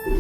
श्री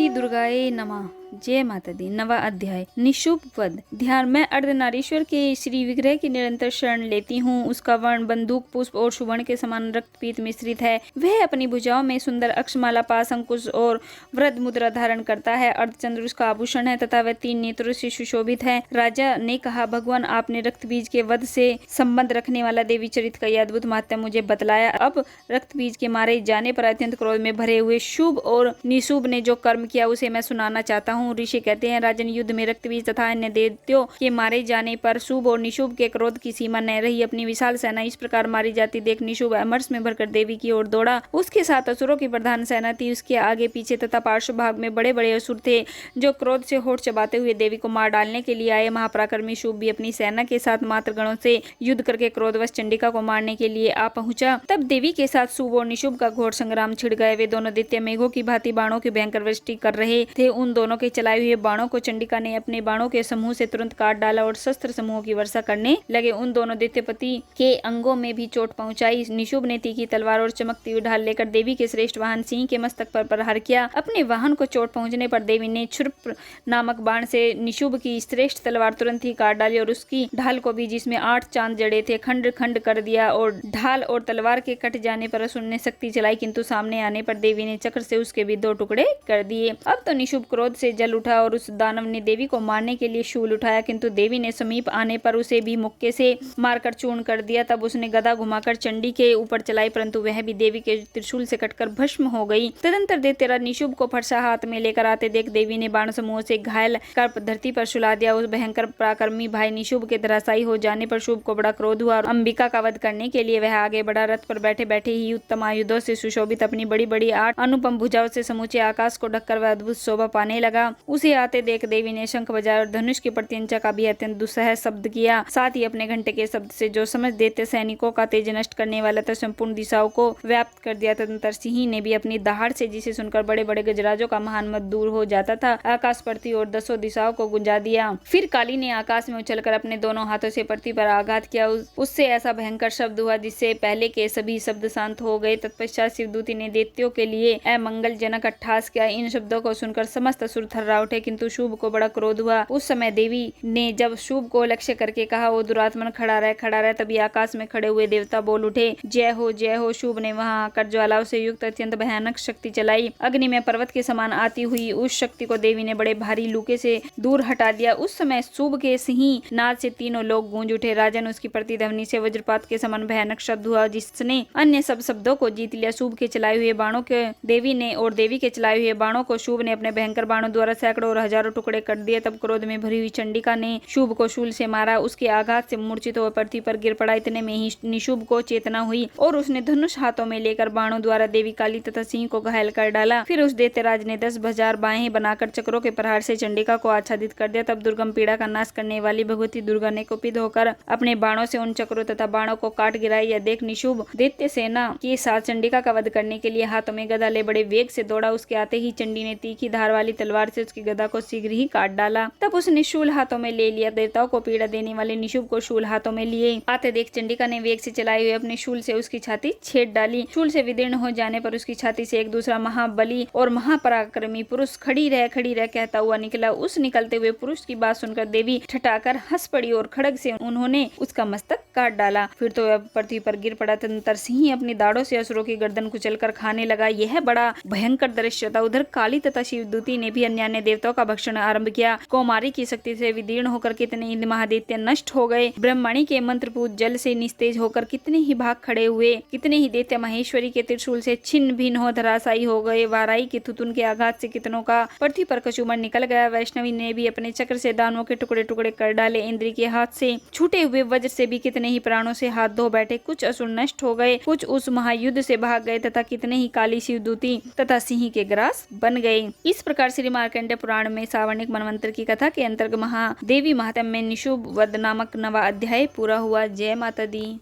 दुर्गाए नमः। जय माता दी। नवा अध्याय निशुभ वध। ध्यान। मैं अर्धनारीश्वर के श्री विग्रह की निरंतर शरण लेती हूँ। उसका वर्ण बंदूक पुष्प और सुवर्ण के समान रक्तपीत मिश्रित है। वह अपनी भुजाओं में सुंदर अक्षमाला, पास, अंकुश और वृद्ध मुद्रा धारण करता है। अर्धचंद्र उसका आभूषण है तथा वह 3 नेत्रों से सुशोभित है। राजा ने कहा, भगवान, आपने रक्तबीज के वध से संबंध रखने वाला देवी चरित्र का यह अद्भुत महात्म्य मुझे बतलाया। अब रक्तबीज के मारे जाने पर अत्यंत क्रोध में भरे हुए शुभ और निशुभ ने जो कर्म किया उसे मैं सुनाना चाहता हूँ। ऋषि कहते हैं, राजन, युद्ध में रक्तबीज तथा अन्य दैत्यों के मारे जाने पर शुभ और निशुभ के क्रोध की सीमा न रही। अपनी विशाल सेना इस प्रकार मारी जाती देख निशुभ अमरस में भरकर देवी की ओर दौड़ा। उसके साथ असुरों की प्रधान सेना थी। उसके आगे पीछे तथा पार्श्व भाग में बड़े बड़े असुर थे जो क्रोध से होठ चबाते हुए देवी को मार डालने के लिए आए। महापराक्रमी शुभ भी अपनी सेना के साथ मात्र गणों से युद्ध करके क्रोधवश चंडिका को मारने के लिए आ पहुंचा। तब देवी के साथ शुभ और निशुभ का घोर संग्राम छिड़ गए। वे दोनों दैत्य मेघों की भांति बाणों की भयंकर वृष्टि कर रहे थे। उन दोनों के चलाए हुए बाणों को चंडिका ने अपने बाणों के समूह से तुरंत काट डाला और शस्त्र समूहों की वर्षा करने लगे। उन दोनों दैत्यपति के अंगों में भी चोट पहुंचाई। निशुभ ने तीखी तलवार और चमकती हुई ढाल लेकर देवी के श्रेष्ठ वाहन सिंह के मस्तक पर प्रहार किया। अपने वाहन को चोट पहुंचने पर देवी ने छुर्प नामक बाण से निशुभ की श्रेष्ठ तलवार तुरंत ही काट डाली और उसकी ढाल को भी, जिसमें 8 चांद जड़े थे, खंड खंड कर दिया। और ढाल और तलवार के कट जाने पर असुर ने शक्ति चलाई, किंतु सामने आने पर देवी ने चक्र से उसके भी 2 टुकड़े कर दिए। अब तो निशुभ क्रोध से जल उठा और उस दानव ने देवी को मारने के लिए शूल उठाया, किंतु देवी ने समीप आने पर उसे भी मुक्के से मारकर चूर्ण कर दिया। तब उसने गदा घुमाकर चंडी के ऊपर चलाई, परंतु वह भी देवी के त्रिशूल से कटकर भस्म हो गई। तदंतर दैत्यराज निशुभ को फरसा हाथ में लेकर आते देख देवी ने बाण समूह से घायल कर धरती पर सुला दिया। उस भयंकर पराक्रमी भाई निशुभ के धराशायी हो जाने पर शुभ को बड़ा क्रोध हुआ और अंबिका का वध करने के लिए वह आगे बढ़ा। रथ पर बैठे बैठे ही उत्तम आयुधों से सुशोभित अपनी बड़ी बड़ी 8 अनुपम भुजाओं से समूचे आकाश को ढककर वह अद्भुत शोभा पाने लगा। उसे आते देख देवी ने शंख बजाया और धनुष की प्रत्यंचा का भी अत्यंत दुस्सह शब्द किया। साथ ही अपने घंटे के शब्द से जो समझ देते सैनिकों का तेज नष्ट करने वाला था संपूर्ण दिशाओं को व्याप्त कर दिया। तदंतर सिंह ने भी अपनी दहाड़ से, जिसे सुनकर बड़े बड़े गजराजों का महान मत दूर हो जाता था, आकाश पृथ्वी और 10 दिशाओं को गुंजा दिया। फिर काली ने आकाश में उछलकर अपने दोनों हाथों से पृथ्वी पर आघात किया। उससे ऐसा भयंकर शब्द हुआ जिससे पहले के सभी शब्द शांत हो गए। तत्पश्चात शिवदूती ने दैत्यों के लिए अमंगलजनक अट्टहास किया। इन शब्दों को सुनकर समस्त असुर थर्रा उठे, किंतु शुभ को बड़ा क्रोध हुआ। उस समय देवी ने जब शुभ को लक्ष्य करके कहा, वो दुरात्मन खड़ा रहे। तभी आकाश में खड़े हुए देवता बोल उठे, जय हो जय हो। शुभ ने वहां आकर ज्वालाओं से युक्त अत्यंत भयानक शक्ति चलाई। अग्नि में पर्वत के समान आती हुई उस शक्ति को देवी ने बड़े भारी लूके से दूर हटा दिया। उस समय शुभ के सिंह नाद से तीनों लोग गूंज उठे। राजन, उसकी प्रतिध्वनि से वज्रपात के समान भयानक शब्द हुआ जिसने अन्य सब शब्दों को जीत लिया। शुभ के चलाए हुए बाणों के देवी के चलाए हुए बाणों को शुभ ने अपने भयंकर बाणों द्वारा सैकड़ों और हजारों टुकड़े कर दिए। तब क्रोध में भरी हुई चंडिका ने शुभ को शूल से मारा। उसके आघात से मूर्छित हो पृथ्वी पर गिर पड़ा। इतने में ही निशुभ को चेतना हुई और उसने धनुष हाथों में लेकर बाणों द्वारा देवी काली तथा सिंह को घायल कर डाला। फिर उस दैत्यराज ने 10 भुजा बाहें बनाकर चक्रों के प्रहार से चंडिका को आच्छादित कर दिया। तब दुर्गम पीड़ा का नाश करने वाली भगवती दुर्गा ने कुपित होकर अपने बाणों से उन चक्रों तथा बाणों को काट गिराई। यह देख निशुभ दैत्य सेना के साथ चंडिका का वध करने के लिए हाथों में गदा ले बड़े वेग से दौड़ा। उसके आते ही चंडी ने तीखी धार वाली तलवार से उसकी गदा को शीघ्र ही काट डाला। तब उसने शूल हाथों में ले लिया। देवताओं को पीड़ा देने वाले निशुभ को शूल हाथों में लिए आते देख चंडिका ने वेग से चलाए हुए अपने शूल से उसकी छाती छेद डाली। शूल से विदीर्ण हो जाने पर उसकी छाती से एक दूसरा महाबली और महापराक्रमी पुरुष खड़ी रह कहता हुआ निकला। उस निकलते हुए पुरुष की बात सुनकर देवी ठठाकर हंस पड़ी और खड़ग से उन्होंने उसका मस्तक काट डाला। फिर तो वह पृथ्वी पर गिर पड़ा। तदंतर सिंह अपनी दाढ़ों से असुरों की गर्दन कुचलकर खाने लगा। यह बड़ा भयंकर दृश्य था। उधर काली तथा शिवदूती ने भी अन्य देवताओं का भक्षण आरंभ किया। कौमारी की शक्ति से विदीर्ण होकर कितने ही महादैत्य नष्ट हो गए। ब्रह्मणि के मंत्रपूत जल से निस्तेज होकर कितने ही भाग खड़े हुए। कितने ही दैत्य महेश्वरी के त्रिशूल से छिन्न भिन्न हो धराशायी हो गए। वाराई के थुतुन के आघात से कितनों का पृथ्वी पर कचूमर निकल गया। वैष्णवी ने भी अपने चक्र से दानवों के टुकड़े टुकड़े कर डाले। इंद्र के हाथ से छूटे हुए वज्र से भी कितने ही प्राणों से हाथ धो बैठे। कुछ असुर नष्ट हो गए, कुछ उस महायुद्ध से भाग गए तथा कितने ही काली शिवदूती तथा सिंह के ग्रास बन गए। इस प्रकार श्री मार्कंडेय पुराण में सावर्णिक मनवंतर की कथा के अंतर्गत महादेवी महात्म्य में निशुभ वध नामक नवा अध्याय पूरा हुआ। जय माता दी।